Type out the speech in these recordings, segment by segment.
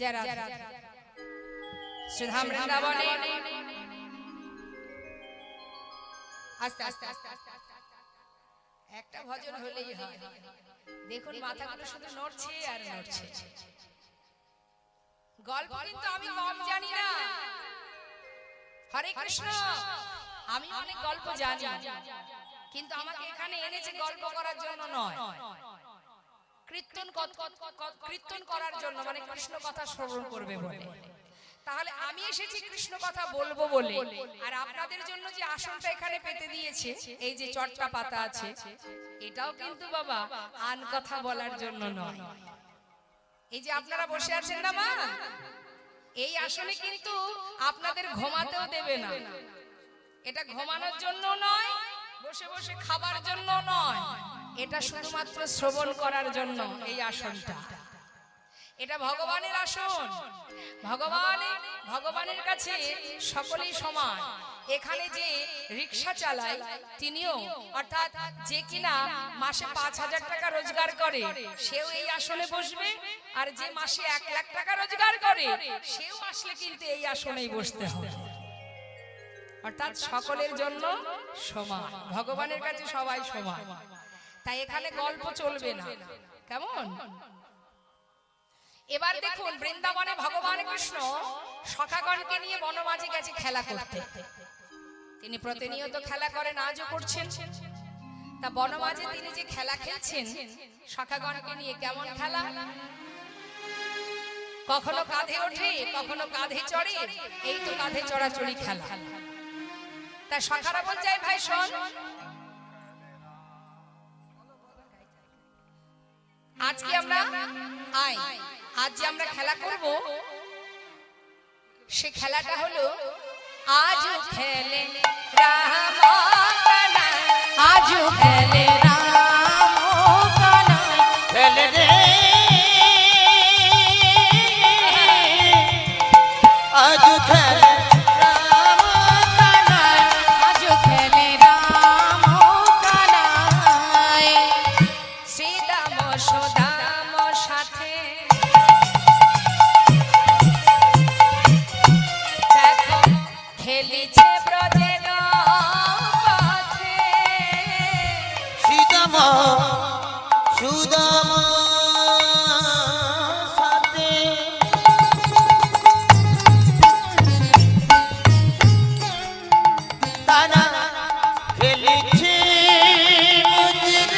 যারা শ্রীধাম বৃন্দাবনে আস্তে আস্তে একটা ভজন হলেই হয়। দেখুন মাথাগুলো শুধু নড়ছে আর নড়ছে। গল্প কিন্তু আমি কম জানি না। হরে কৃষ্ণ, আমি অনেক গল্প জানি, কিন্তু আমাকে এখানে এনেছে গল্প করার জন্য নয়, কীর্তন করার জন্য, মানে কৃষ্ণ কথা শ্রবণ করবে বলে। তাহলে আমি এসেছি কৃষ্ণ কথা বলবো বলে, আর আপনাদের জন্য যে আসনটা এখানে পেতে দিয়েছে, এই যে চটটা পাতা আছে, এটাও কিন্তু বাবা আন কথা বলার জন্য নয়। এই যে আপনারা বসে আছেন না মা, এই আসনে কিন্তু আপনাদের ঘুমাতেও দেবে না। এটা ঘুমানোর জন্য নয়, বসে বসে খাবার জন্য নয়, এটা শুধুমাত্র শ্রবণ করার জন্য এই আসনটা। এটা ভগবানের আসন। ভগবানের কাছে সকলেই সমান। এখানে যে রিক্সা চালায় তিনিও, অর্থাৎ যে কিনা মাসে 5,000 টাকা রোজগার করে, সেও এই আসনে বসবে, আর যে মাসে 1 লাখ টাকা রোজগার করে, সেও আসলে কিন্তু এই আসনেই বসতে হবে। অর্থাৎ সকলের জন্য সমান, ভগবানের কাছে সবাই সমান। তাই এখানে গল্প চলবে না, কেমন? এবার দেখুন, বৃন্দাবনে ভগবান কৃষ্ণ সখাগণকে নিয়ে বনমাঝে গেছে খেলা করতে। তিনি প্রতিনিয়ত খেলা করেন, আজও করছেন। তা বনমাঝে তিনি যে খেলা খেলছেন সখাগণকে নিয়ে, কেমন খেলা? কখনো কাঁধে ওঠে, কখনো কাঁধে চড়ে, এই তো কাঁধে চড়াচড়ি খেলা। তা সখারা বলছে, ভাই শোন, আজকে আমরা আজ যে আমরা খেলা করব, সে খেলাটা হলো আজ খেলে রাম কানাই, আজ খেলে রাম কানাই, খেলে রে আজ খেলে রাম কানাই, আজ খেলে রাম কানাই, শ্রীদাম সদাম সাথে খেলিছে ব্রজের পথে, শ্রীদাম সুদাম সাথে তারা খেলিছে ব্রজের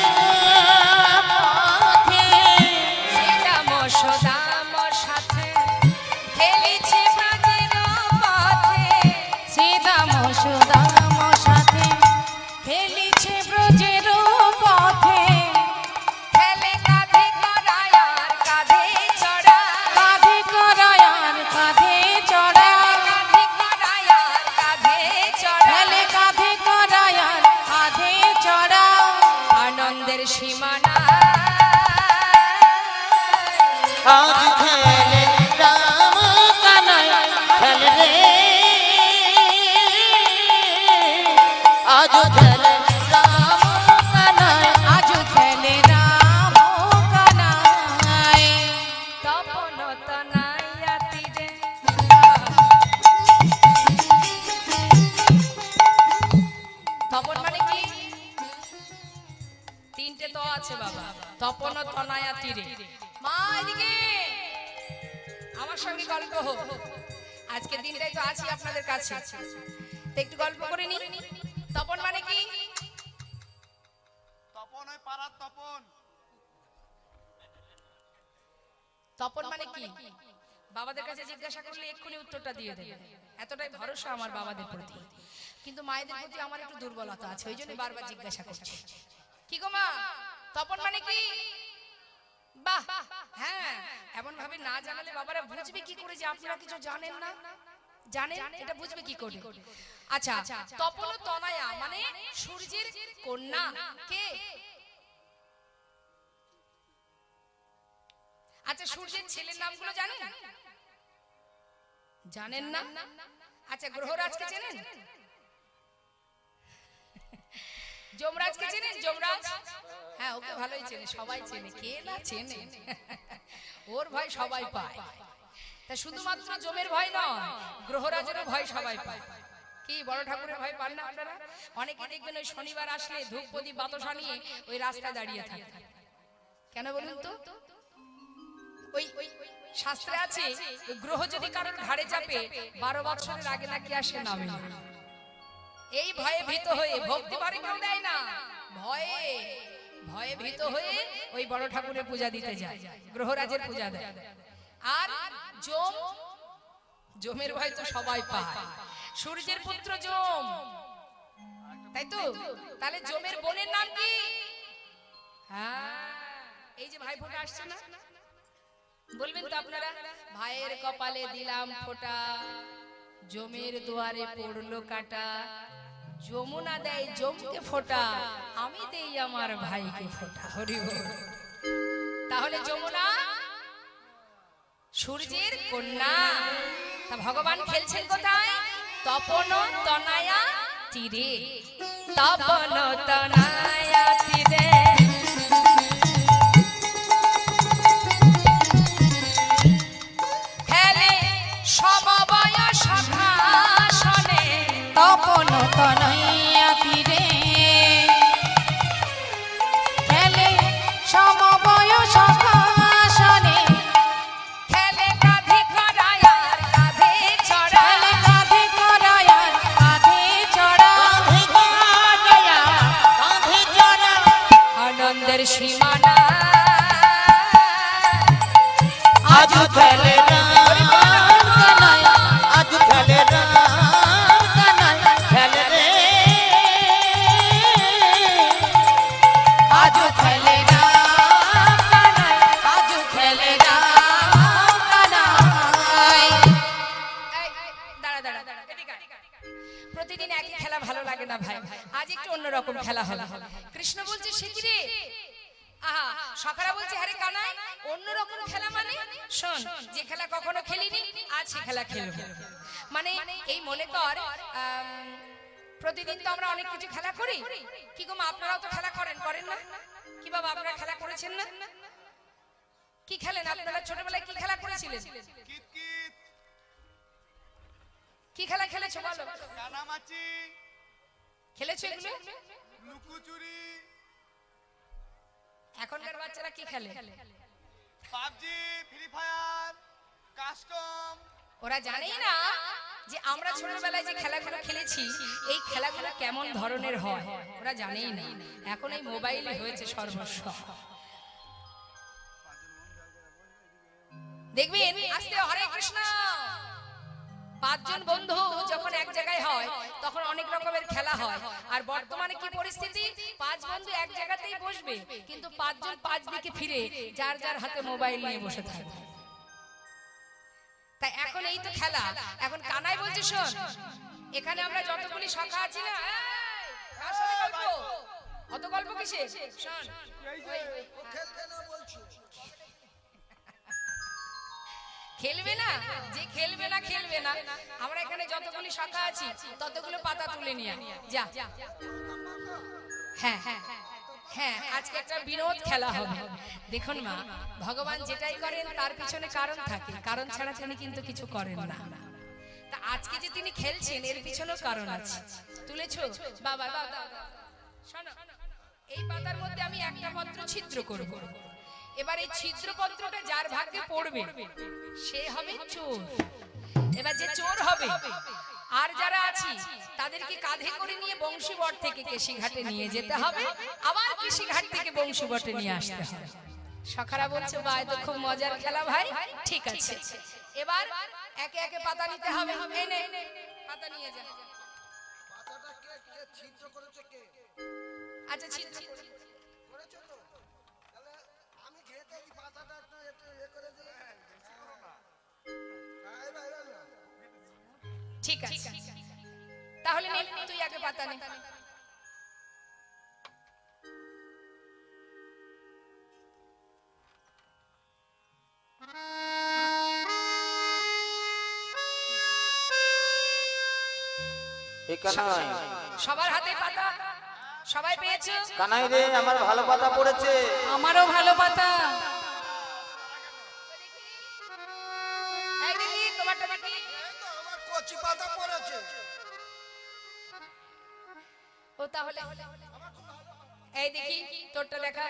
পথে, শ্রীদাম সুদাম সাথে খেলিছে ব্রজের পথে, শ্রীদাম সুদাম সাথে খেলিছে ব্রজের পথে, খেলে কাঁধে করায় আর কাঁধে চড়া, কাঁধে করায় আর কাঁধে চড়া, কাঁধে করায় আর কাঁধে চড়া, খেলে কাঁধে করায় আর কাঁধে চড়া, আনন্দের সীমানা আজ খেলে রাম কানাই, খেলে রে আজ খেলে রাম কানাই, আজ খেলে রাম কানাই, তপন তনাইয়া তীরে। তপন মানে কি? তিনটে তো আছে বাবা, তপন তনায়া তীরে। মা এদিকে আমার সঙ্গে গল্প হোক, আজকে দিনটাই তো আছি আপনাদের কাছে, তো একটু গল্প করে নি। তপন মানে কি? তপন ওই পাড়ার তপন। তপন মানে কি? বাবাদের কাছে জিজ্ঞাসা করলে এক্ষুনি উত্তরটা দিয়ে দেবে, এতটাই ভরসা আমার বাবাদের প্রতি। কিন্তু মায়েদের প্রতি আমার একটু দুর্বলতা আছে, ওই জন্য বারবার জিজ্ঞাসা করছি। কি গো মা, তপন মানে কি? বাহ, হ্যাঁ, এমন ভাবে না জানালে বাবারা বুঝবে কি করে যে আপনারা কিছু জানেন না? জানেন, এটা বুঝবে কি করে? আচ্ছা, তপন তনয়া মানে সূর্যের কন্যা কে? আচ্ছা, সূর্যের ছেলের নামগুলো জানেন? জানেন না? আচ্ছা, গ্রহরাজকে চেনেন? যমরাজকে চেনেন? যমরাজ, হ্যাঁ, ওকে ভালোই চেনে, সবাই চেনে, কে না চেনে, ওর ভয় সবাই পায়। তা শুধুমাত্র জমের ভয় নয়, গ্রহরাজেরও ভয় সবাই পায়। কি বড় ঠাকুরের ভয় পান না আপনারা? অনেকে দেখবেন ওই শনিবার আসলে ধূপ প্রদীপ বাতাসা নিয়ে ওই রাস্তায় দাঁড়িয়ে থাকে। কেন বলুন তো? ওই শাস্ত্রে আছে গ্রহ যদি কারোর ঘাড়ে চাপে 12 বছরের আগে নাকি আসে নামে। এই ভয়ে ভীত হয়ে ভক্তি বাড়ি কেউ দেয় না, ভয়ে ভয়ে ভীত হয়ে ওই বড় ঠাকুরের পূজা দিতে যায়, গ্রহরাজের পূজা দেয়। আর জমের ভয় তো সবাই পায়, সূর্যের পুত্র জম, তাই তো? তাহলে জমের বোনের নাম কি? হ্যাঁ, এই যে ভাই ফোঁটা আসছে না, বলবেন তো আপনারা, ভাইয়ের কপালে দিলাম ফোঁটা, জমের দুয়ারে পড়লো কাটা, যমুনা দেয় জমকে ফোঁটা, আমি দেই আমার ভাইকে ফোঁটা। হরি বল। তাহলে যমুনা সূর্যের কন্যা। তা ভগবান খেলছেন কোথায়? তপন তনায়া তীরে, তপন তনায়া তীরে। খেলে সমবয় সখা শনে, তপন তনয়া তীরে। খেলে সমবয় সখা শনে, খেলে কাঁধে করায়ার কাঁধে চড়া, কাঁধে করায়ার কাঁধে চড়া, কাঁধে চড়া, আনন্দের সীমানা আজ খেলে প্রতিদিন একই খেলা ভালো লাগে না ভাই, আজ একটু অন্যরকম খেলা হলো। কৃষ্ণ বলছে সে কি রে, আহা, সখারা বলছে আরে কানাই অন্যরকম খেলা মানে শোন, যে খেলা কখনো খেলিনি আজ সে খেলা খেলবো। মানে এই মনে কর প্রতিদিন তো আমরা অনেক কিছু খেলা করি, কি গো মা আপনারাও তো খেলা করেন, করেন না? কি বাবা আপনারা খেলা করেছেন না? কি খেলেন আপনারা ছোটবেলায়? কি খেলা করেছিলেন? কি খেলা খেলেছো বলো? কানামাছি খেলেছো এগুলো? লুকোচুরি। এখনকার বাচ্চারা কি খেলে? PUBG, free fire, custom. ওরা জানেই না যে আমরা ছোটবেলায় যে খেলাগুলো খেলেছি এই খেলাগুলো কেমন ধরনের হয়, ওরা জানেই না। এখন এই মোবাইলে হয়েছে সর্বস্ব। দেখবেন আস্তে হরে কৃষ্ণ, 5 জন বন্ধু যখন এক জায়গায় হয় তখন অনেক রকমের খেলা হয়। আর বর্তমানে কি পরিস্থিতি? 5 বন্ধু এক জায়গাতেই বসবে, কিন্তু 5 জন 5 দিকে ফিরে যার যার হাতে মোবাইল নিয়ে বসে থাকবে। তাই এখন এই তো খেলা। এখন কানাই বলছে শোন, এখানে আমরা যতগুলি সখা আছি না, কার সাথে গল্প? অত গল্প কিসে? শোন, খেলবে না, যে খেলবে না খেলবে না। আমরা এখানে যতগুলি সখা আছি ততগুলো পাতা তুলে নিয়ে যা। হ্যাঁ হ্যাঁ হ্যাঁ, আজকে একটা বিনোদ খেলা হবে। দেখুন মা, ভগবান যেটাই করেন তার পিছনে কারণ থাকে, কারণ ছাড়া তিনি কিন্তু কিছু করেন না। তা আজকে যে তিনি খেলছেন এর পিছনেও কারণ আছে। তুলেছো বাবা? শোনো, এই পাতার মধ্যে আমি একটা পত্র ছিদ্র করব। এবার এই ছিদ্রপত্রটা যার ভাগ্যে পড়বে সে হবে চোর। এবার যে চোর হবে আর যারা আছি তাদেরকে কাঁধে করে নিয়ে বংশীবট থেকে কেশিঘাটে নিয়ে যেতে হবে, আবার কেশিঘাট থেকে বংশীবটে নিয়ে আসতে হবে। সখারা বলছে বা এ তো খুব মজার খেলা ভাই। ঠিক আছে, এবার একে একে পাতা নিতে হবে। এনে পাতা নিয়ে যা। পাতাটা কে ছিদ্র করেছে কে? আচ্ছা ছিদ্র করেছো তো? তাহলে আমি ঘেটে এই পাতাটা একটু এ করে দিই। বেশি করো না। ঠিক আছে, তাহলে নে, তুই আগে পাতা নে। সবার হাতে পাতা, সবাই পেয়েছো? কানাই রে, আমার ভালো পাতা পড়েছে। আমারও ভালো পাতা। এই তোমারটা দেখি। এই তো আমার কচি পাতা পড়েছে। ও তাহলে এই দেখি তোরটা দেখা।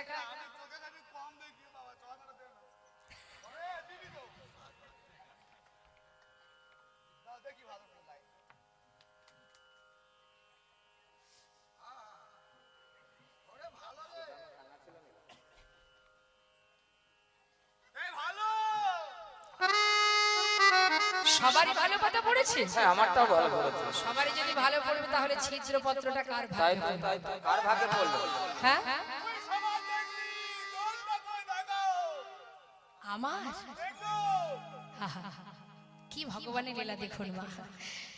সবারই ভালো কথা পড়েছে। হ্যাঁ আমারটাও ভালো পড়েছে। সবারই যদি ভালো পড়বে তাহলে ছিদ্রপত্রটা কার তাই ভাগে তো, তাই তো। কার ভাগে পড়লো? হ্যাঁ আমার কি ভগবানের লীলা দেখুন মা,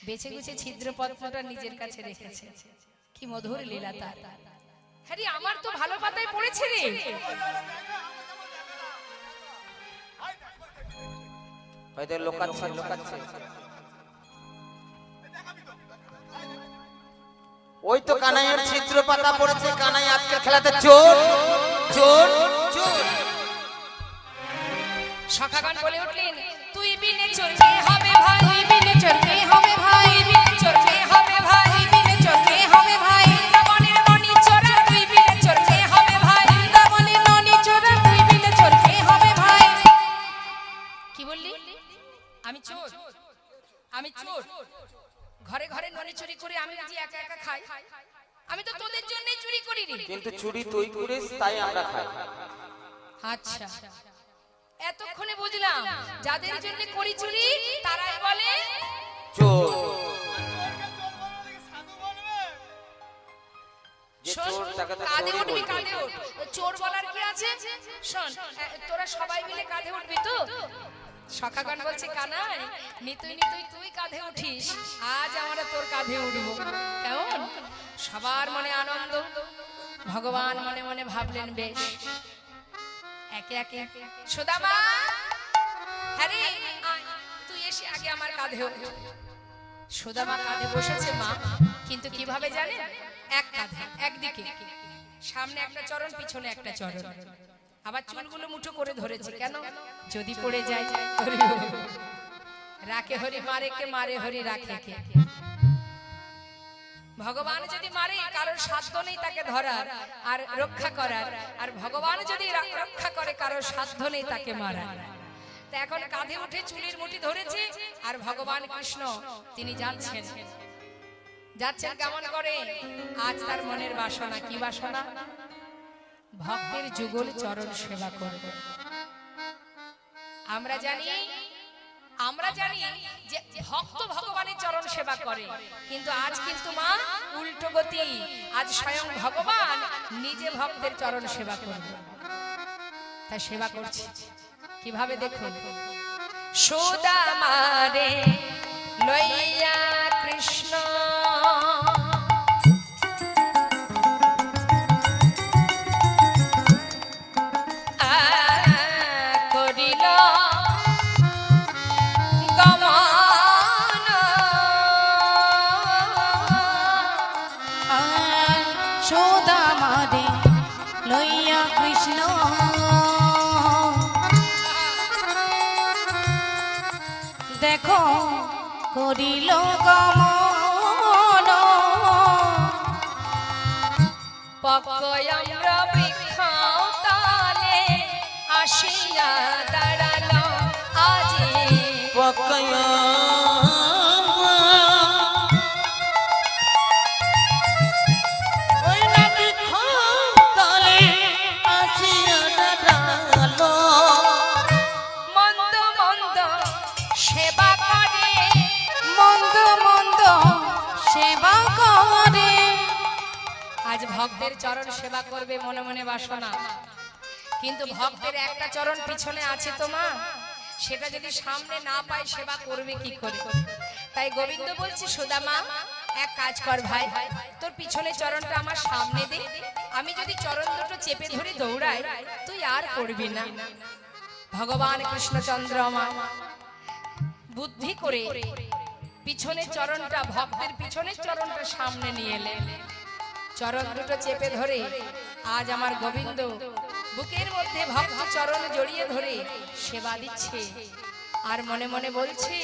বেছে গুছে ছিদ্রপত্রটা নিজের কাছে রেখেছে, কি মধুর লীলা তার। হ্যাঁ রে, আমার তো ভালো পাতায় পড়েছে রে। হয়তো লোকাচ্ছে লোকাচ্ছে। ওই তো কানাইয়ের ছিদ্র পাতা পড়েছে। কানাই আজকে খেলাতে চোর চোর চোর। সখাগণ বলে উঠলেন, তুই বিনে চলতে হবে ভাই, তুই বিনে চলতে হবে ভাই, তুই বিনে চলতে হবে ভাই, তুই বিনে চলতে হবে ভাই। দামনের ননি চোরা তুই বিনে চলতে হবে ভাই, দামনের ননি চোরা তুই বিনে চলতে হবে ভাই। কি বললি? আমি চোর? আমি চোর? ঘরে ঘরে ননি চুরি করে আমি যে একা একা খাই? আমি তো তোদের জন্যই চুরি করি রে। কিন্তু চুরি তুই করিস তাই আমরা খাই। আচ্ছা, এতক্ষণে বুঝলাম যাদের জন্য করি চুরি তারাই বলে চোর। যে শোন, চোর তাকে তো কাঁধে চোরই উঠবি, বলবে। কাঁধে উঠ। চোর বলার কি আছে? শোন, তোরা সবাই মিলে কাঁধে উঠবি তো? সখাগণ বলছে, কানাই নিতুই নিতুই তুই কাঁধে উঠিস, আজ আমরা তোর কাঁধে উঠবো। কেমন? সবার মনে আনন্দ। ভগবান মনে মনে ভাবলেন, বেশ একে একে সুদামা, হ্যাঁ রে, আয়, তুই এসে আগে আমার কাঁধে ওঠ। সুদামা কাঁধে বসেছে মা, কিন্তু কিভাবে জানে? এক কাঁধে একদিকে, সামনে একটা চরণ পিছনে একটা চরণ, আবার চুলগুলো মুঠো করে ধরেছে। কেন? যদি পড়ে যায়। হরি বল। রাখে হরি মারে কে, মারে হরি রাখে কে। ভগবান যদি মারে, কারোর সাধ্য নেই তাকে ধরার আর রক্ষা করার, আর ভগবান যদি রক্ষা করে, কারোর সাধ্য নেই তাকে মারার। তা এখন কাঁধে উঠে চুলির মুঠি ধরেছে, আর ভগবান কৃষ্ণ তিনি যাচ্ছেন। যাচ্ছেন কেমন করে? আজ তার মনের বাসনা। কি বাসনা? ভক্তের যুগল চরণ সেবা করবে। আমরা জানি যে ভক্ত ভগবানের চরণ সেবা করে, কিন্তু আজ কিন্তু মা উল্টো গতি। আজ স্বয়ং ভগবান নিজে ভক্তের চরণ সেবা করবে। তাই সেবা করছে কিভাবে দেখুন। সুদামারে লইয়া কৃষ্ণ করিল গমন, সুদামারে লইয়া কৃষ্ণ দেখো করিল গমন, পকয়ম্র বৃক্ষ তলে আসিয়া দাঁড়ালো আজি। পকয়া ওই নদী তলে আসিয়া দাঁড়ালো। মন্দ মন্দ সেবা করে, মন্দ মন্দ সেবা করে। আজ ভক্তের চরণ সেবা করবে মনে মনে বাসনা, কিন্তু ভক্তের একটা চরণ পিছনে আছে তো মা, সেটা যদি সামনে না পায় সেবা করবে কি করে? তাই গোবিন্দ বলছে, সুদামা এক কাজ কর ভাই, তোর পিছনে চরণটা আমার সামনে দে, আমি যদি চরণ দুটো চেপে ধরে দৌড়াই তুই আর করবি না। ভগবান কৃষ্ণচন্দ্র আমার বুদ্ধি করে পিছনের চরণটা, ভক্তের পিছনের চরণটা সামনে নিয়ে এলেন। চরণ দুটো চেপে ধরে আজ আমার গোবিন্দ বুকের মধ্যে ভক্ত চরণ জড়িয়ে ধরে সেবা দিচ্ছে, আর মনে মনে বলছে,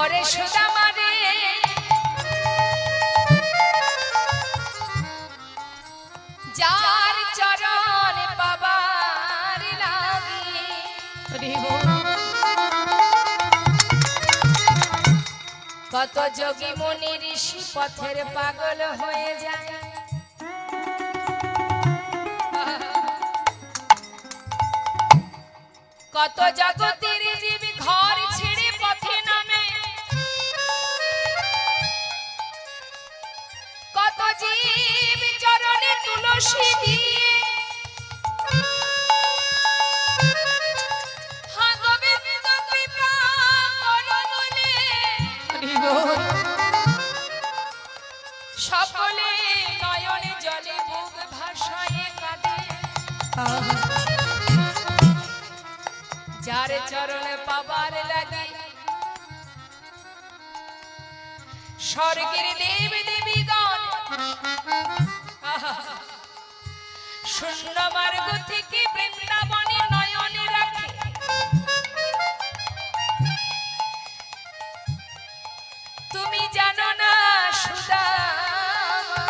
ওরে সুদামা রে যার চরণ পাবার লাগি কত যোগী মুনি ঋষি পথের পাগল হয়ে যায়। কত জগতের জীবী ঘর ছেড়ে পথে নামে, কত জীব চরণে তুলসী দিয়ে সকলে নয়নে জলে বুক ভাসায় কাঁদে। যার চরণ পাবার লাগে স্বর্গের দেব দেবীগণ শূন্য মার্গ থেকে বৃন্দাবনে নয়নে রাখে। তুমি জানো না সুদামা,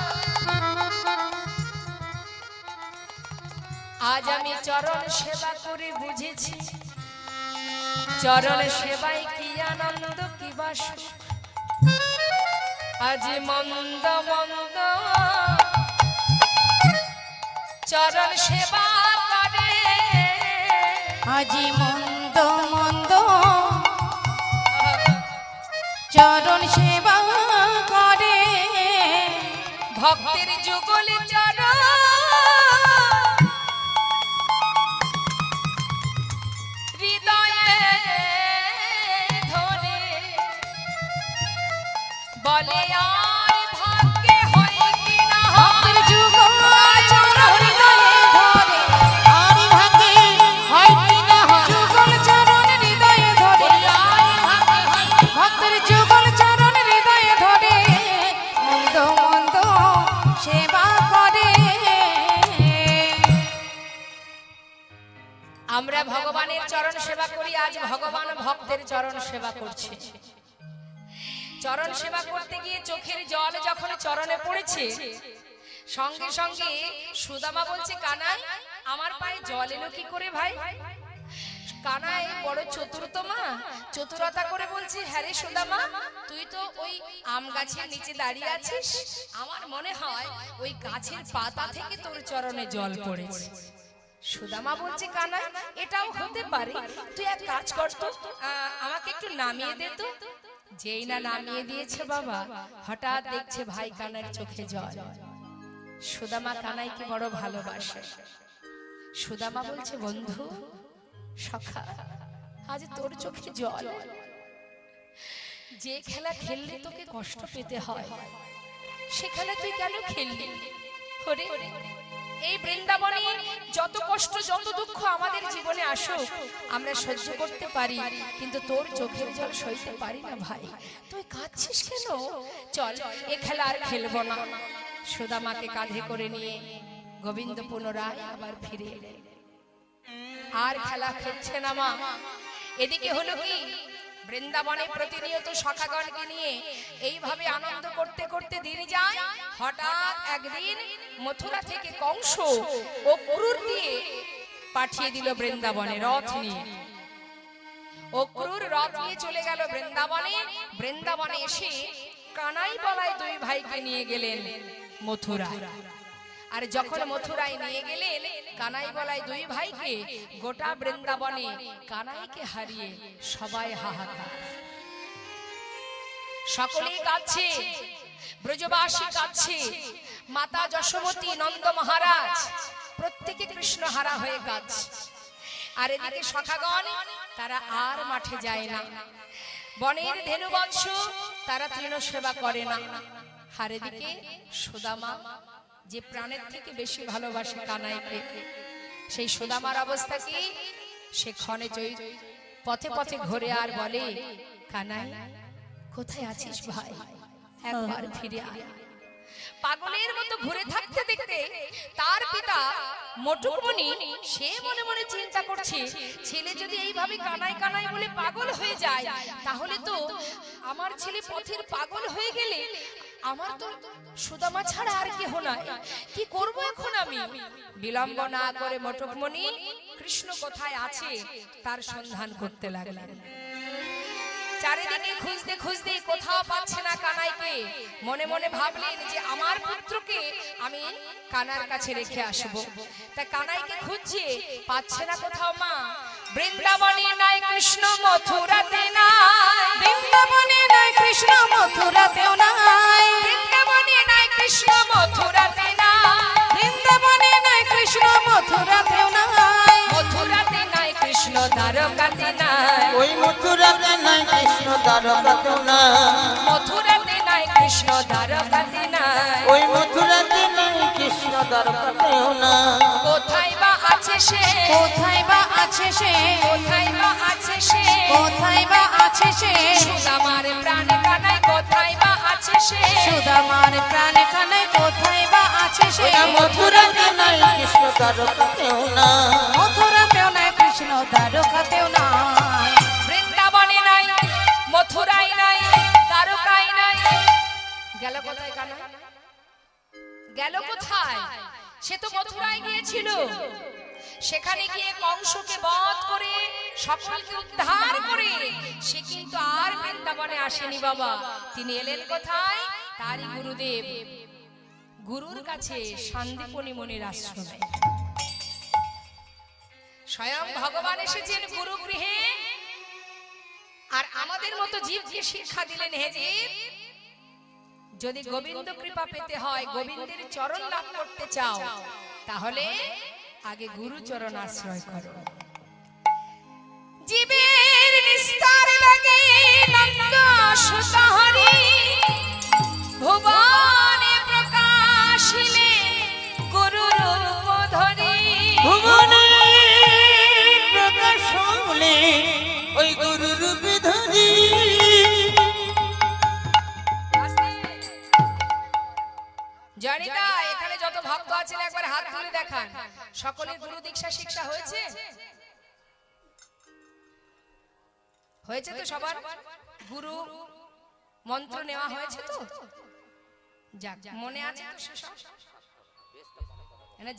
আজ আমি চরণ সেবা করে বুঝেছি চরণ সেবাই কি আনন্দ কি বাস। আজ মন্দ মন্দ চরণ সেবা করে, আজি মন্দ মন্দ চরণ সেবা করে। ভক্তের যুগল চরণ হৃদয়ে ধরে, বলে আর ভাগ্যে হয় কিনা ভক্তের যুগল চরণ হৃদয়ে ধরে, আর ভাগ্যে হয় কিনা যুগল চরণ হৃদয়ে ধরে, ভক্তের যুগল চরণ হৃদয়ে ধরে মন্দ মন্দ সেবা করে। আমরা ভগবানের চরণ সেবা করি, আজ ভগবান ভক্তের চরণ সেবা করছে। চরণ সেবা করতে গিয়ে চোখের জল যখন চরণে পড়েছে, সঙ্গে সঙ্গে সুদামা বলছে, কানাই আমার পায়ে জল এলো কি করে ভাই? কানাই বড় চতুর তো মা, চতুরতা করে বলছে, হ্যাঁ রে সুদামা, তুই তো ওই আম গাছের নিচে দাঁড়িয়ে আছিস, আমার মনে হয় ওই গাছের পাতা থেকে তোর চরণে জল পড়েছে। সুদামা বলছে, কানাই এটাও হতে পারে, তুই এক কাজ কর তো, আমাকে একটু নামিয়ে দে তো। যেই না নামিয়ে দিয়েছে বাবা, হঠাৎ দেখছে ভাই কানাইয়ের চোখে জল। সুদামা কানাইকে বড় ভালোবাসে। সুদামা বলছে, বন্ধু সখা, আজ তোর চোখে জল, যে খেলা খেললে তোকে কষ্ট পেতে হয় সে খেলা তুই কেন খেললি? ওরে এই বৃন্দাবনে যত কষ্ট যত দুঃখ আমাদের জীবনে আসুক আমরা সহ্য করতে পারি, কিন্তু তোর চোখের জল সইতে পারি না ভাই, তুই কাঁদছিস কেন? চল এ খেলা আর খেলবো না। সুদামাকে কাঁধে করে নিয়ে গোবিন্দ পুনরায় আবার ফিরে এলেন। আর খেলা খেলছে না মা। এদিকে হলো কি, বৃন্দাবনে প্রতিনিয়ত সখাগণকে নিয়ে এইভাবে আনন্দ করতে করতে দিন যায়। হঠাৎ একদিন মথুরা থেকে কংস অক্রুর দিয়ে পাঠিয়ে দিল বৃন্দাবনে রথ নিয়ে। অক্রুর রথ নিয়ে চলে গেল বৃন্দাবনে। বৃন্দাবনে এসে কানাই বলায় দুই ভাইকে নিয়ে গেলেন মথুরা। আর যখন মথুরায় নিয়ে গেলেন কানাই বলায় দুই ভাইকে, গোটা বৃন্দাবনে কানাইকে হারিয়ে সবাই হাহাকার, সকলেই কাঁদছে, ব্রজবাসী কাঁদছে, মাতা যশোমতী, নন্দ মহারাজ প্রত্যেকে কৃষ্ণ হারা হয়ে কাঁদছে। আর এদিকে সখাগণ তারা আর মাঠে যায় না, বনের ধেনুবৎস তারা তৃণ সেবা করে না। আর এদিকে সুদামা যে প্রাণের থেকে বেশি ভালোবাসে কানাইকে, সেই সুদামার অবস্থা কি, সে ক্ষণে পথে পথে ঘুরে আর বলে, কানাই কোথায় আছিস ভাই, একবার ফিরে আয়। পাগলের মতো ঘুরে থাকতে দেখতে তার পিতা মোটুকমণি সে মনে মনে চিন্তা করছে, ছেলে যদি এইভাবে কানায় কানায় বলে পাগল হয়ে যায়, তাহলে তো আমার ছেলে পথের পাগল হয়ে গেলে আমার তো সুদামা ছাড়া আর কেহ নাই, কি করব এখন আমি? বিলম্ব না করে মোটুকমণি কৃষ্ণ কোথায় আছে তার সন্ধান করতে লাগলেন। চারিদিকে খুঁজতে খুঁজতে কোথাও পাচ্ছে না কানাইকে। মনে মনে ভাবলেন যে আমার পুত্রকে আমি কানার কাছে রেখে আসবো। তাই কানাইকে খুঁজছে, পাচ্ছে না কোথাও। মা বৃন্দাবনে নাই কৃষ্ণ, মথুরাতে নাই, বৃন্দাবনে নাই কৃষ্ণ, মথুরাতেও নাই, বৃন্দাবনে নাই কৃষ্ণ, মথুরাতে নাই, বৃন্দাবনে নাই কৃষ্ণ, মথুরাতেও নাই, মথুরাতে নাই কৃষ্ণ, দ্বারকাতে নাই, ওই মথুরাতে নাই কৃষ্ণ দ্বারকাতেও না, মথুরাতে নাই কৃষ্ণ, দ্বারকাতে নাই, ওই মথুরাতে নাই কৃষ্ণ দ্বারকাতেও না। কোথায় বা আছে সে, কোথায় বা আছে সে, কোথায় বা আছে সে, কোথায় বা আছে সে, সুদামার প্রাণ কানাই কোথায় বা আছে সে, সুদামার প্রাণে কানায় কোথায় বা আছে সে, ওই মথুরাতে নাই কৃষ্ণ দ্বারকাতেও না, মথুরাতেও নাই কৃষ্ণ, দ্বারকাতেও নাই, বৃন্দাবনে নাই, মথুরায় নাই, দ্বারকায় নাই। গেল কোথায় কানাই? গেল কোথায়? সে তো মথুরায় গিয়েছিল, সেখানে গিয়ে কংসকে বধ করে সকলকে উদ্ধার করে সে কিন্তু আর বৃন্দাবনে আসেনি বাবা। তিনি এলেন কোথায়? তারই গুরুদেব গুরুর কাছে, শান্তিপনি মুনির আশ্রমে। স্বয়ং ভগবান এসেছেন গুরু গৃহে, আর আমাদের মতো জীবকে শিক্ষা দিলেন, হে জীব, যদি গোবিন্দ কৃপা পেতে হয়, গোবিন্দের চরণ লাভ করতে চাও, তাহলে আগে গুরু চরণ আশ্রয় করো। জীবের নিস্তার লাগে নন্দ সুত হরি, ভুবনে প্রকাশিলে গুরুর রূপ ধরি, ভুবনে প্রকাশ হলে ওই গুরু রূপে ধরি। জনিতা, এখানে যত ভক্ত আছেন একবার হাত তুলে দেখান, সকলের গুরু দীক্ষা শিক্ষা হয়েছে? হয়েছে তো? সবার গুরু মন্ত্র নেওয়া হয়েছে তো? যাক, মনে আছে তো সেসব?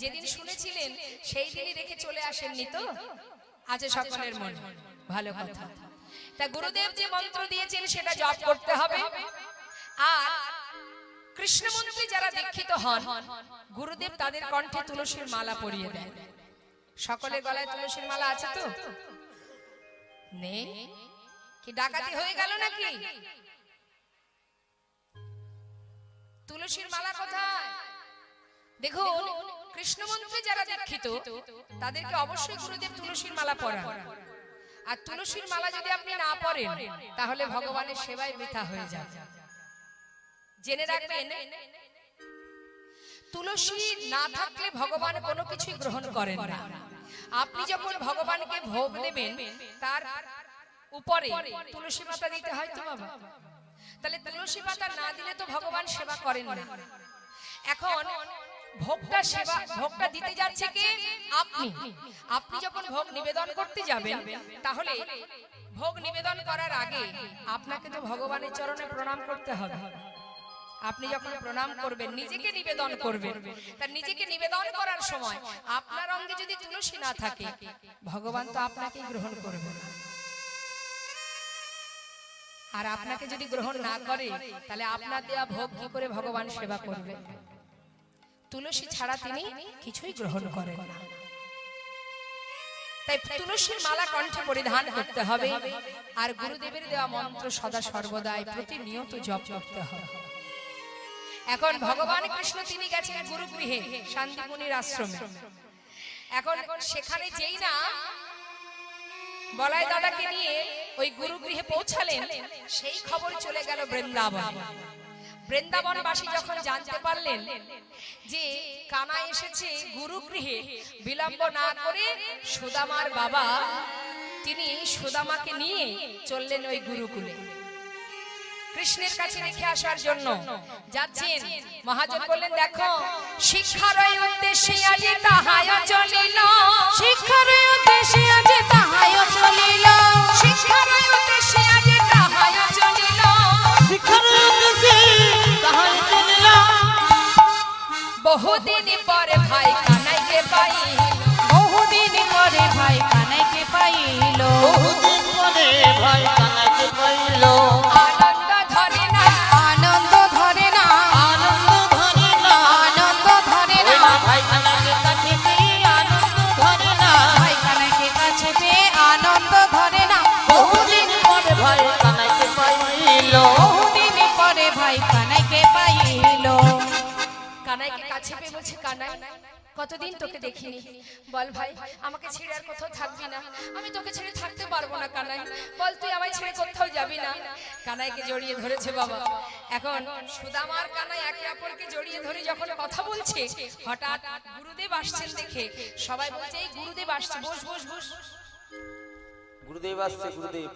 যেদিন শুনেছিলেন সেই দিনই রেখে চলে আসেননি তো? আছে সকলের মনে, ভালো কথা। তা গুরুদেব যে মন্ত্র দিয়েছেন সেটা জপ করতে হবে। আর কৃষ্ণমন্ত্রী যারা দীক্ষিত হন, গুরুদেব তাদের কণ্ঠে তুলসীর মালা পরিয়ে দেন। সকলের গলায় তুলসীর মালা আছে তো? নেই? কি ডাকাতি হয়ে গেল নাকি? তুলসীর মালা কোথায়? দেখুন, কৃষ্ণমন্ত্রী যারা দীক্ষিত তাদেরকে অবশ্যই গুরুদেব তুলসীর মালা পরান। আর তুলসীর মালা যদি আপনি না পরেন, তাহলে ভগবানের সেবায় বৃথা হয়ে যাবে। জেনে রাখবেন, তুলসী না থাকলে ভগবান কোনো কিছুই গ্রহণ করেন না। আপনি যখন ভগবানকে ভোগ দেবেন, তার উপরে তুলসী পাতা দিতে হয় তো বাবা। তাহলে তুলসী পাতা না দিলে তো ভগবান সেবা করেন না। এখন ভোগটা দিতে যাচ্ছে কে? আপনি। আপনি যখন ভোগ নিবেদন করতে যাবেন, তাহলে ভোগ নিবেদন করার আগে আপনাকে তো ভগবানের চরণে প্রণাম করতে হবে। আপনি যখন প্রণাম করবেন, নিজেকে নিবেদন করবেন, তার নিজেকে নিবেদন করার সময় আপনার অঙ্গে যদি তুলসী না থাকে, ভগবান তো আপনাকেই গ্রহণ করবে না। আর আপনাকে যদি গ্রহণ না করে, তাহলে আপনার দেয়া ভোগ কি করে ভগবান সেবা করবে? তুলসী ছাড়া তিনি কিছুই গ্রহণ করেন না। তাই তুলসীর মালা কণ্ঠে পরিধান করতে হবে, আর গুরুদেবের দেওয়া মন্ত্র সদা সর্বদাই প্রতিনিয়ত জপ করতে হবে। এখন ভগবান কৃষ্ণ তিনি গেছেন গুরুগৃহে, শান্তিমুনির আশ্রমে। এখন সেখানে যেই না বলাই দাদাকে নিয়ে ওই গুরুগৃহে পৌঁছালেন, সেই খবর চলে গেল বৃন্দাবন। বৃন্দাবনবাসী যখন জানতে পারলেন যে কানা এসেছে গুরুগৃহে, বিলম্ব না করে সুদামার বাবা তিনি সুদামাকে নিয়ে চললেন ওই গুরুকুলে। কৃষ্ণের কাছে রেখে আসার জন্য যাচ্ছেন। মহাজন বললেন, দেখো শিক্ষার উদ্দেশ্যে আজ তাহায় চলিল, শিক্ষার উদ্দেশ্যে আজ তাহাই চলিল, শিক্ষার উদ্দেশ্যে আজ তাহায় চলিল, শিক্ষার উদ্দেশ্যে তাহাই চলিল। বহুদিন পরে ভাই কানাইকে পাইল, বহুদিন পরে ভাই কানাইকে পাইল, বহুদিন পরে ভাই কানাইকে পাইল। আনন্দ ধরে না, আনন্দ ধরে না, আনন্দ ধরে না, আনন্দ ধরে না, ভাই কানাইকে কাছে পেয়ে আনন্দ ধরে না। ভাই কানাইকে কাছে পেয়ে আনন্দ ধরে না, বহুদিন পরে ভাই কানাইকে পাইল। বহুদিন পরে ভাই কানাইকে পাইল। কানাইকে কাছে পেয়ে বলছে, কানাই কতদিন তোকে দেখিনি, বল ভাই আমাকে ছেড়ে আর কোথাও থাকবি না? আমি তোকে ছেড়ে থাকতে পারবো না কানাই, বল তুই আমায় ছেড়ে কোথাও যাবি না? কানাইকে জড়িয়ে ধরেছে বাবা। এখন সুদামা আর কানাই একে অপরকে জড়িয়ে ধরে যখন কথা বলছে, হঠাৎ গুরুদেব আসছেন দেখে সবাই বলছে, এই গুরুদেব আসছে, বস বস বস। গুরুদেব আসছে, গুরুদেব।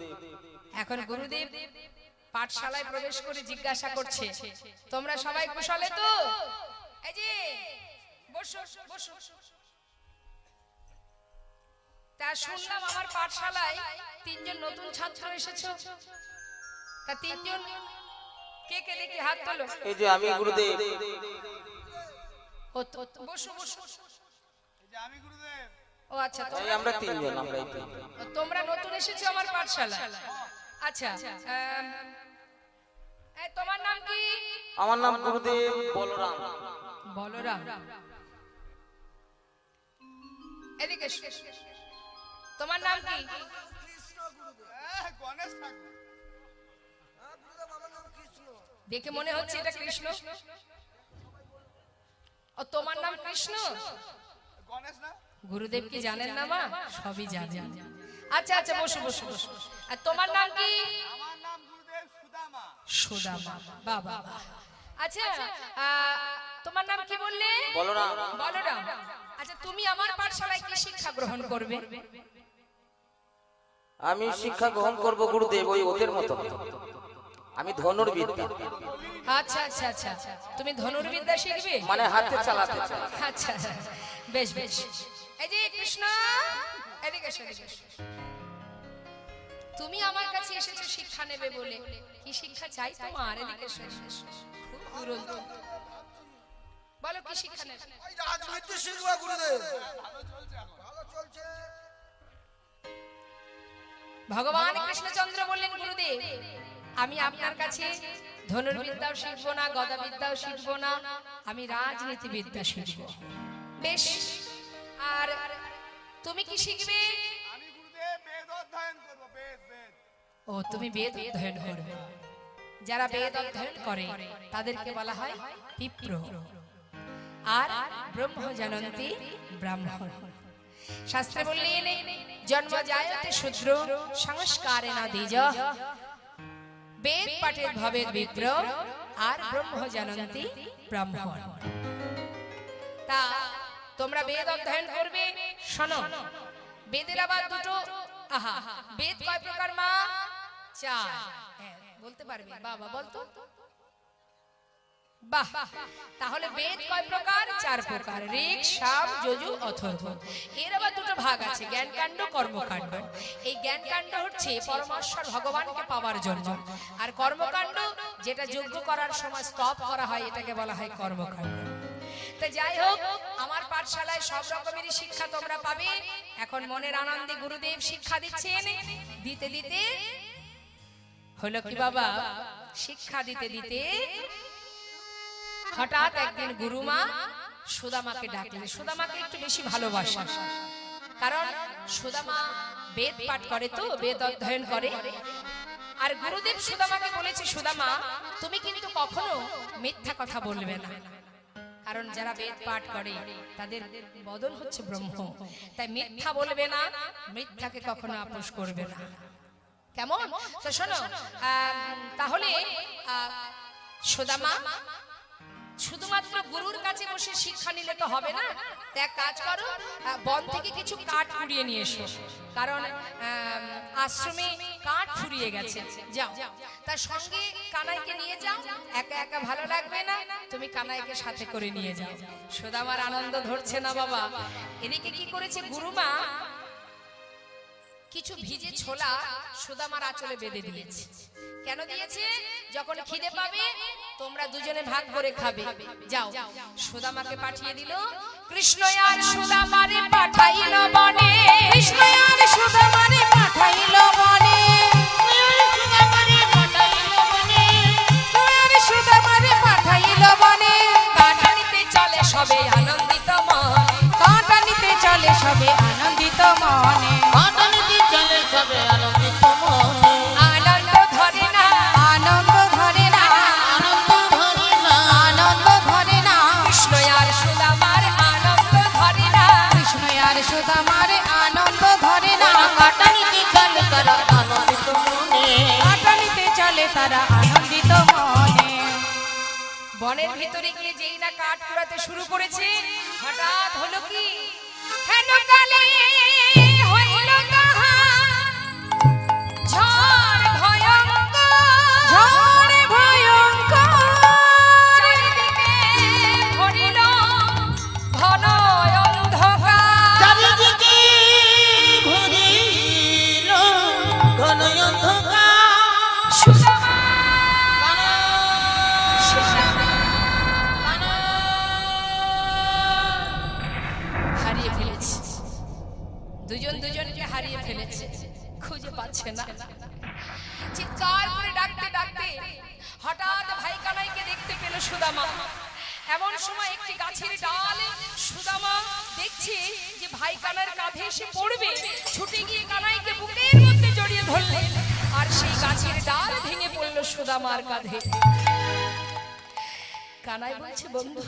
এখন গুরুদেব পাঠশালায় প্রবেশ করে জিজ্ঞাসা করছে, তোমরা সবাই কুশলে তো? এই যে বসো বসো। তা শুনলাম আমার পাঠশালায় 3 জন নতুন ছাত্র এসেছো, তা 3 জন কে কে দেখি হাত তোলো। এই যে আমি গুরুদেব। বসো বসো। ও আচ্ছা, এই আমরা 3 জন, আমরা এই 3 জন। তোমরা নতুন এসেছো আমার পাঠশালায়। আচ্ছা, এই তোমার নাম কি? আমার নাম গুরুদেব বলরাম। বলরাম, এদিকে এসো। তোমার নাম কি? কৃষ্ণ গুরুদেব। গণেশ ঠাকুর। হ্যাঁ গুরুদেব, আমার নাম কৃষ্ণ। দেখে মনে হচ্ছে এটা কৃষ্ণ। ও তোমার নাম কৃষ্ণ? গণেশ না? গুরুদেব কি জানেন না মা? সবই জানেন। আচ্ছা আচ্ছা, বসো বসো বসো। আর তোমার নাম কি? আমার নাম গুরুদেব সুদামা। সুদামা, বাবা। আচ্ছা, তোমার নাম কি বললে? বলরাম। বলরাম। আচ্ছা, তুমি আমার পাঠশালায় কি শিক্ষা গ্রহণ করবে? আমি শিক্ষা গ্রহণ করব গুরুদেব ওই ওদের মতো। আমি ধনুর্বিদ্যা, আচ্ছা আচ্ছা আচ্ছা, তুমি ধনুর্বিদ্যা শিখবে? মানে হাতে চালাতে চাই। আচ্ছা বেশ বেশ। এই যে কৃষ্ণ, এদিকে এসো, এদিকে এসো। তুমি আমার কাছে এসেছো শিক্ষা নেবে বলে, কি শিক্ষা চাই তোমার? এদিকে এসো, এসো। খুব দুরন্ত, বলো কি শিক্ষা নেবে? ওই রাজনীতি শিখবা গুরুদেব। ভালো চলছে। ভগবান কৃষ্ণচন্দ্র বললেন, গুরুদেব আমি আপনার কাছে ধনুর্বিদ্যাও শিখবো না, গদাবিদ্যাও শিখবো না, আমি রাজনীতিবিদ্যা শিখবো। বেশ, আর তুমি কি শিখবে? আমি গুরুদেব বেদ অধ্যয়ন করব, বেদ বেদ। ও তুমি বেদ অধ্যয়ন করবে। যারা বেদ অধ্যয়ন করে তাদেরকে বলা হয় বিপ্র, আর ব্রহ্ম জানন্তি ব্রাহ্মণ। শাস্ত্রে বললেন, জন্ম জায়তে শূদ্র সংস্কারে না দ্বিজ, বেদ পাঠের ভবেদ বিপ্র, আর ব্রহ্ম জানন্তি ব্রাহ্মণ। তা তোমরা বেদ অধ্যয়ন করবে। শোনো, বেদের আবার দুটো, আহা, বেদ কয় প্রকার মা? 4। বলতে পারবে বাবা? বলতো। বাহ, তাহলে বেদ কয় প্রকার? 4 প্রকার, ঋক, সাম, যজু, অথর্ব। এর আবার দুটো ভাগ আছে, জ্ঞানকাণ্ড, কর্মকাণ্ড। এই জ্ঞানকাণ্ড হচ্ছে পরমেশ্বর ভগবানকে পাওয়ার জন্য, আর কর্মকাণ্ড যেটা যজ্ঞ করার সময় স্তব করা হয়, এটাকে বলা হয় কর্মকাণ্ড। তো যাই হোক, আমার পাঠশালায় সব রকমেরই শিক্ষা তোমরা পাবে। এখন মনের আনন্দে গুরুদেব শিক্ষা দিচ্ছেন। দিতে দিতে হলো কি বাবা, শিক্ষা দিতে দিতে হঠাৎ একদিন গুরুমা সুদামাকে ডাকলেন। সুদামাকে একটু বেশি ভালোবাসা, কারণ সুদামা বেদ পাঠ করে, তো বেদ অধ্যয়ন করে। আর গুরুদেব সুদামাকে বলেছে, সুদামা তুমি কিন্তু কখনো মিথ্যা কথা বলবে না, কারণ যারা বেদ পাঠ করে তাদের বদন হচ্ছে ব্রহ্ম, তাই মিথ্যা বলবে না, মিথ্যাকে কখনো আপোষ করবে না। কেমন? তো শোনো, তাহলে সুদামা শুধুমাত্র গুরুর কাছে বসে শিক্ষা নিলে তো হবে না। তো এক কাজ করো, বন থেকে কিছু কাঠ কুড়িয়ে নিয়ে এসো, কারণ আশ্রমে কাঠ ফুরিয়ে গেছে। যাও, তার সঙ্গে কানাইকে নিয়ে যাও। একা একা ভালো লাগবে না, তুমি কানাইকে সাথে করে নিয়ে যাও। সুদামার আনন্দ ধরছে না বাবা। এদিকে কি করেছে গুরুমা, কিছু ভিজে ছোলা সুদামার আঁচলে বেঁধে দিয়েছে। কেন দিয়েছে? যখন খিদে পাবে তোমরা দুজনে ভাগ করে খাবে। যাও, সুদামাকে পাঠিয়ে দিল। কৃষ্ণ আর সুদামারে পাঠাইল বনে, কৃষ্ণ আর সুদামারে পাঠাইল বনে, আর সুদামারে পাঠাইল বনে। কাঁটা নিতে চলে সবে আনন্দিত মনে, কাঁটা নিতে চলে সবে আনন্দিত মনে। ঘটনাটি চলে সবে আনন্দিত মনে। আনন্দ ধরে না, আনন্দ ধরে না, আনন্দ ধরে না। আনন্দ ধরে না। কৃষ্ণ আর সুদামার আনন্দ ধরে না। কৃষ্ণ আর সুদামারে আনন্দ ধরে না। ঘটনাটি চলে তারা আনন্দিত মনে। কাঁটা নিতে চলে তারা আনন্দিত মনে। বনের ভিতরে গিয়ে যেই না কাঠ কুড়াতে শুরু করেছে, হঠাৎ হলো কি, হেন কালে হইল তাহার ঝড় ভয়ঙ্কর, ঝড় ভয়ঙ্কর, চারিদিকে ভরিল ঘন অন্ধকার। চারিদিকে ঘুরিল ঘন অন্ধকার। সুদামা, কানা, সুদামা কানা। হারিয়ে ফেলেছে, দুজন দুজনকে হারিয়ে ফেলেছে, খুঁজে পাচ্ছে না। চিৎকার করে ডাকতে ডাকতে হঠাৎ ভাই কানাইকে দেখতে পেল সুদামা। এমন সময় একটি গাছের ডালে সুদামা দেখছে যে ভাই কানার কাঁধে এসে পড়বে, ছুটে গিয়ে কানাইকে বুকের মধ্যে জড়িয়ে ধরলেন, আর সেই গাছের ডাল ভেঙে পড়ল সুদামার কাঁধে। কানাই বলছে, বন্ধু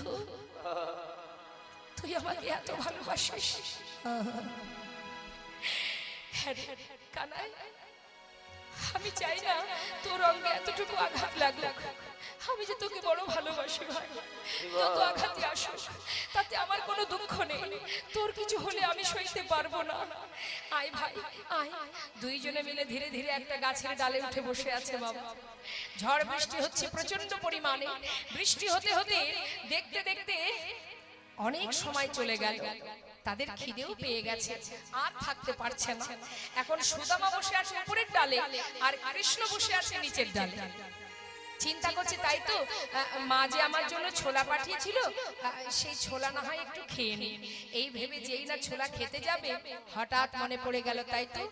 তুই আমাকে এত ভালোবাসিস? হ্যাঁ রে কানাই, আমি চাই না তোর অঙ্গে এতটুকু আঘাত লাগলো। আমি যে তোকে বড় ভালোবাসি ভাই, যত আঘাতই আসুক তাতে আমার কোনো দুঃখ নেই। তোর কিছু হলে আমি সইতে পারবো না। আয় ভাই আয়। দুইজনে মিলে ধীরে ধীরে একটা গাছের ডালে উঠে বসে আছে বাবা। ঝড় বৃষ্টি হচ্ছে প্রচন্ড পরিমাণে। বৃষ্টি হতে হতে দেখতে দেখতে অনেক সময় চলে গেল। তাদের খিদেও পেয়ে গেছে, আর থাকতে পারছে না। এখন সুদামা বসে আছে উপরের ডালে, আর কৃষ্ণ বসে আছে নিচের ডালে। চিন্তা করছে, তাই তো মা যে আমার জন্য ছোলা পাঠিয়েছিল, সেই ছোলা না হয় একটু খেয়ে নি। এই ভেবে যেই না ছোলা খেতে যাবে, হঠাৎ মনে পড়ে গেল, তাই তো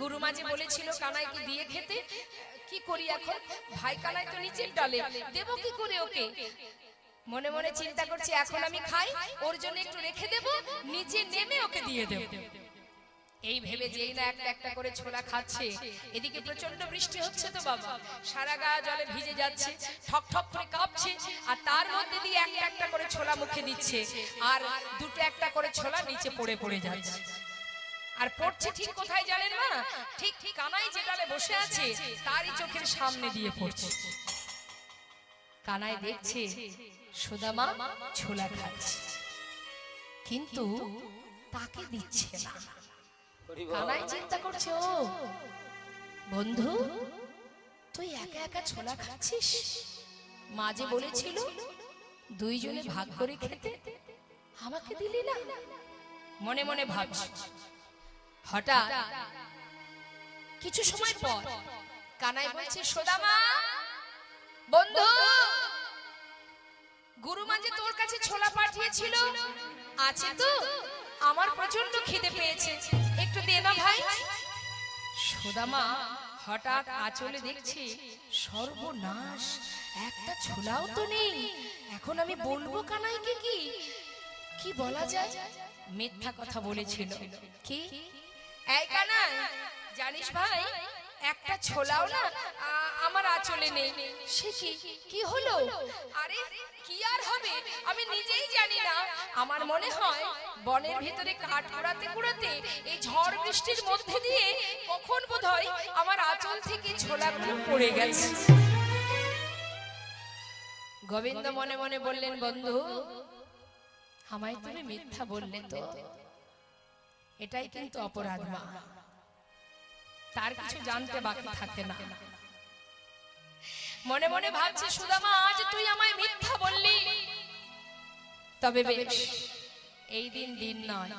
গুরুমা যে বলেছিল কানাইকে দিয়ে খেতে। কি করি এখন? ভাই কানাই তো নিচের ডালে, দেবো কি করে ওকে? মনে মনে চিন্তা করছি, এখন আমি খাই, ওর জন্য একটু রেখে দেব, নিচে নেমে ওকে দিয়ে দেব। এই ভেবে যেই না একটা একটা করে ছোলা খাচ্ছে, এদিকে প্রচন্ড বৃষ্টি হচ্ছে তো বাবা, সারা গা জলে ভিজে যাচ্ছে, ঠক ঠক করে কাঁপছে, আর তার মধ্যে দিয়ে একটা একটা করে ছোলা মুখে দিচ্ছে, আর দুটো একটা করে ছোলা নিচে পড়ে পড়ে যাচ্ছে। আর পড়ছে ঠিক কোথায় জানেন না? ঠিক কানাই যে ডালে বসে আছে তারই চোখের সামনে দিয়ে পড়ছে। কানাই দেখছে সুদামা ছোলা খাচ্ছে, কিন্তু তাকে দিচ্ছে না। কানাই চিন্তা করছে, ও বন্ধু তুই একা একা ছোলা খাচ্ছিস? মা যে বলেছিল দুইজনে ভাগ করে খেতে, আমাকে দিলি না। মনে মনে ভাবছি। হঠাৎ কিছু সময় পর কানাই বলছে, সুদামা বন্ধু, গুরুমা যে তোর কাছে ছোলা পাঠিয়েছিল আছে তো? আমার প্রচন্ড খিদে পেয়েছে, একটু দে না ভাই। সুদামা হঠাৎ আঁচলে দেখছি, সর্বনাশ, একটা ছোলাও তো নেই। এখন আমি বলবো কানাইকে কি? কি বলা যায়? মিথ্যা কথা বলেছিল। কি? এই কানাই, জানিস ভাই, একটা ছোলাও না আমার আঁচলে নেই। সে কি হলো? আরে কি আর হবে, আমি নিজেই জানি না। আমার মনে হয় বনের ভিতরে কাঠ কুড়াতে কুড়াতে এই ঝড় বৃষ্টির মধ্যে দিয়ে কখন বোধহয় আমার আঁচল থেকে ছোলাগুলো পড়ে গেছে। গোবিন্দ মনে মনে বললেন, বন্ধু আমায় তুমি মিথ্যা বললে তো, এটাই কিন্তু অপরাধ মা। তার কিছু জানতে বাকি থাকে না। মনে মনে ভাবছে, সুদামা আজ তুই আমায় মিথ্যা বললি, তবে বেশ, এই দিন নয়,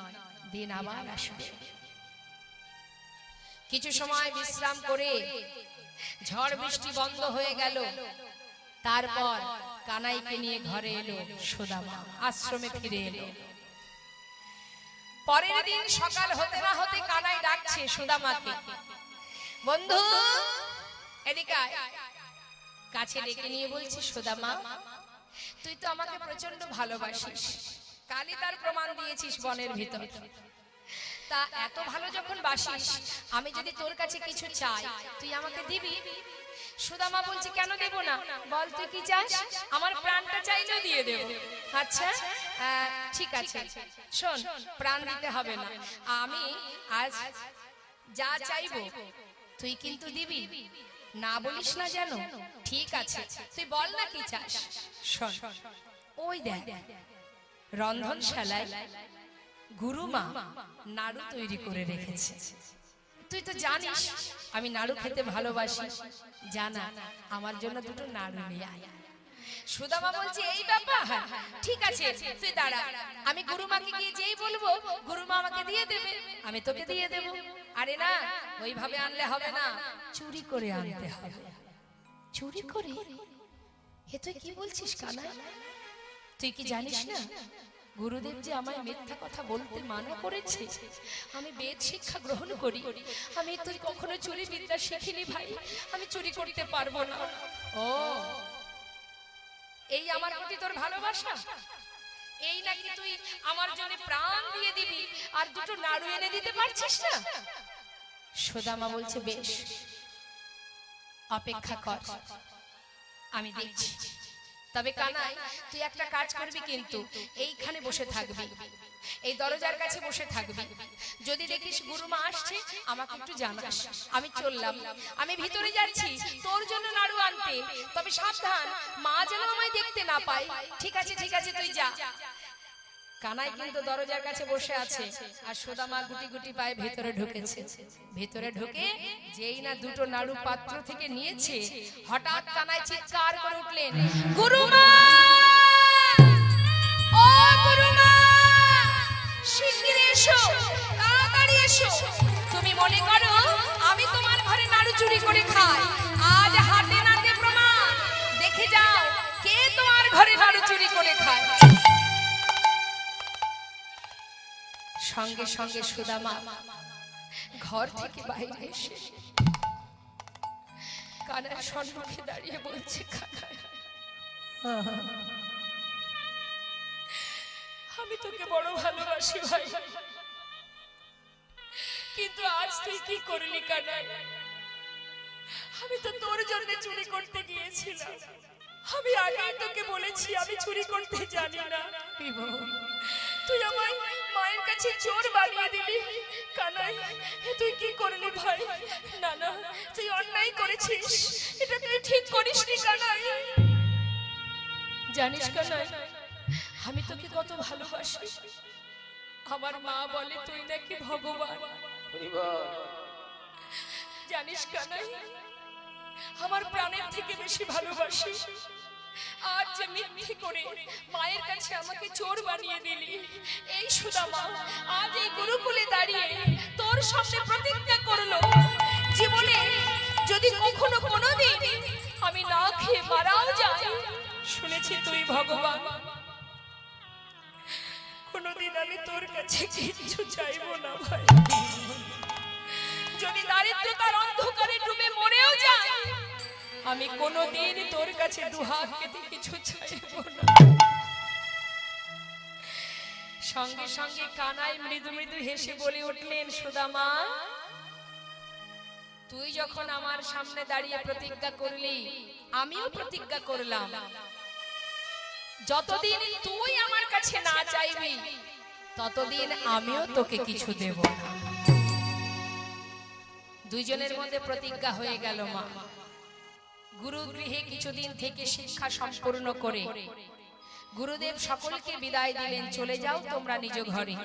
দিন আবার আসবে। কিছু সময় বিশ্রাম করে ঝড় বৃষ্টি বন্ধ হয়ে গেল। তারপর কানাইকে নিয়ে ঘরে এলো সুদামা, আশ্রমে ফিরে এলো। পরের দিন সকাল হতে না হতে কানাই ডাকছে সুদামাকে, বন্ধু এদিকে আয়। কাছে ডেকে নিয়ে বলছে, সুদামা তুই তো আমাকে প্রচন্ড ভালোবাসিস, কালই তার প্রমাণ দিয়েছিস বনের ভিতর। তা এত ভালো যখন বাসিস, আমি যদি তোর কাছে কিছু চাই তুই আমাকে দিবি? সুদামা বলছে, কেন দেব না, বল তুই কি চাস? আমার প্রাণটা চাইলেও দিয়ে দেব। আচ্ছা ঠিক আছে, শোন, প্রাণ দিতে হবে না, আমি আজ যা চাইবো তুই কিন্তু দিবি, না বলিস না যেন। ঠিক আছে, তুই বল না কি চাস। শোন, ওই দেখ রন্ধনশালায় গুরুমা নাড়ু তৈরি করে রেখেছে। তুই তো জানিস আমি নাড়ু খেতে ভালোবাসি, জানা আমার জন্য দুটো নাড়ু নিয়ে আয়। সুদামা বলছে, এই ব্যাপার, ঠিক আছে তুই দাঁড়া, আমি গুরুমাকে গিয়ে যেই বলবো গুরুমা আমাকে দিয়ে দেবে, আমি তোকে দিয়ে দেব। আরে না, ওইভাবে আনলে হবে না, চুরি করে আনতে হবে। চুরি করে? এ তুই কি বলছিস কানা? তুই কি জানিস না গুরুদেব যে আমায় মিথ্যা কথা বলতে মানা করেছে? আমি বেদ শিক্ষা গ্রহণ করি, আমি তুই কখনো চুরি বিদ্যা শিখিনি ভাই, আমি চুরি করতে পারবো না। ও, এই আমার প্রতি তোর ভালোবাসা? এই নাকি তুই আমার জন্য প্রাণ দিয়ে দিবি আর দুটো নাড়ু এনে দিতে পারছিস না? সুদামা বলছে, বেশ অপেক্ষা কর, আমি দেখছি। তবে কানাই তুই একটা কাজ করবি, কিন্তু এইখানে বসে থাকবি, এই দরজার কাছে বসে থাকবি। যদি দেখিস গুরুমা আসছে আমাকে একটু জানাস। আমি চললাম, আমি ভিতরে যাচ্ছি তোর জন্য নাড়ু আনতে, তবে সাবধান, মা যেন আমায় দেখতে না পায়। ঠিক আছে ঠিক আছে, তুই যা। কানাই কিন্তু দরজার কাছে বসে আছে, আর সুদামা গুটি গুটি পায়ে ভেতরে ঢুকেছে। ভেতরে ঢুকে যেই না দুটো নাড়ু পাত্র থেকে নিয়েছে, হঠাৎ কানাই চিৎকার করে উঠলেন, গুরুমা, ও গুরুমা, শিগগিরই এসো, তাড়াতাড়ি এসো। তুমি মনে করো আমি তোমার ঘরে নাড়ু চুরি করে খাই? আজ হাতে নাতে প্রমাণ, দেখে যাও কে তোমার ঘরে নাড়ু চুরি করে খায়। সঙ্গে সঙ্গে সুদামা ঘর থেকে বাইরে এসে কানার সম্মুখে দাঁড়িয়ে বলছে, কানাই আমি তোকে বড় ভালোবাসি ভাই, কিন্তু আজ তুই কি করলি কানাই? আমি তো তোর জন্য চুরি করতে গিয়েছিলাম, আমি আগে তোকে বলেছি আমি চুরি করতে জানি না, তুই আমায় মায়ের কাছে চোর বানিয়ে দিলি। কানাই তুই কি করলি ভাই? না না, তুই অন্যায় করেছিস, এটা তুই ঠিক করিসনি কানাই। জানিস কানাই আমি তোকে কত ভালোবাসি, আমার মা বলে তুই নাকি ভগবান। জানিস কানাই আমার প্রাণের থেকে বেশি ভালোবাসি। আজ যে মিথ্যে করে মায়ের কাছে আমাকে চোর বানিয়ে দিলি, এই সুদামা আজ এই গুরুকুলে দাঁড়িয়ে তোর সামনে প্রতিজ্ঞা করলো, জীবনে যদি কখনো কোনোদিন আমি না খেয়ে মারাও যাই, শুনেছি তুই ভগবান, কোনোদিন আমি তোর কাছে কিচ্ছু চাইবো না ভাই। যদি দারিদ্রতার অন্ধকারে ডুবে মরেও যাই, আমি কোনোদিন তোর কাছে দুহাত পেতে কিছু চাইবো না। সঙ্গে সঙ্গে কানাই মৃদু মৃদু হেসে বলে উঠলেন, সুদামা তুই যখন আমার সামনে দাঁড়িয়ে প্রতিজ্ঞা করলি, আমিও প্রতিজ্ঞা করলাম, যতদিন তুই আমার কাছে না চাইবি ততদিন আমিও তোকে কিছু দেব না। দুইজনের মধ্যে প্রতিজ্ঞা হয়ে গেল। মা গুরুগৃহে কিছুদিন থেকে শিক্ষা সম্পূর্ণ করে গুরুদেব সকলকে বিদায় দিলেন, চলে যাও তোমরা নিজ ঘরে,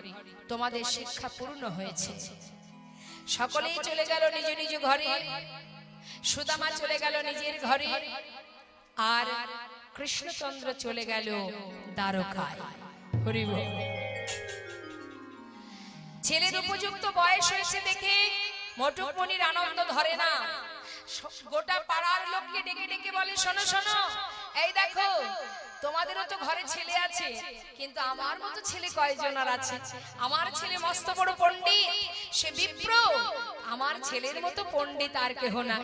তোমাদের শিক্ষা পূর্ণ হয়েছে। সকলেই চলে গেল নিজ নিজ ঘরে। সুদামা চলে গেল নিজের ঘরে, আর কৃষ্ণচন্দ্র চলে গেল দ্বারকায়। হরি বল। ছেলের উপযুক্ত বয়স হয়েছে দেখে মোটকমণির আনন্দ ধরে না। গোটা পাড়ার লোককে ডেকে ডেকে বলে, শোনো শোনো, এই দেখো তোমাদেরও তো ঘরে ছেলে আছে, কিন্তু আমার মতো ছেলে কয়জন আর আছে? আমার ছেলে মস্ত বড় পণ্ডিত, সে বিপ্র, আমার ছেলের মতো পণ্ডিত আর কেহ না।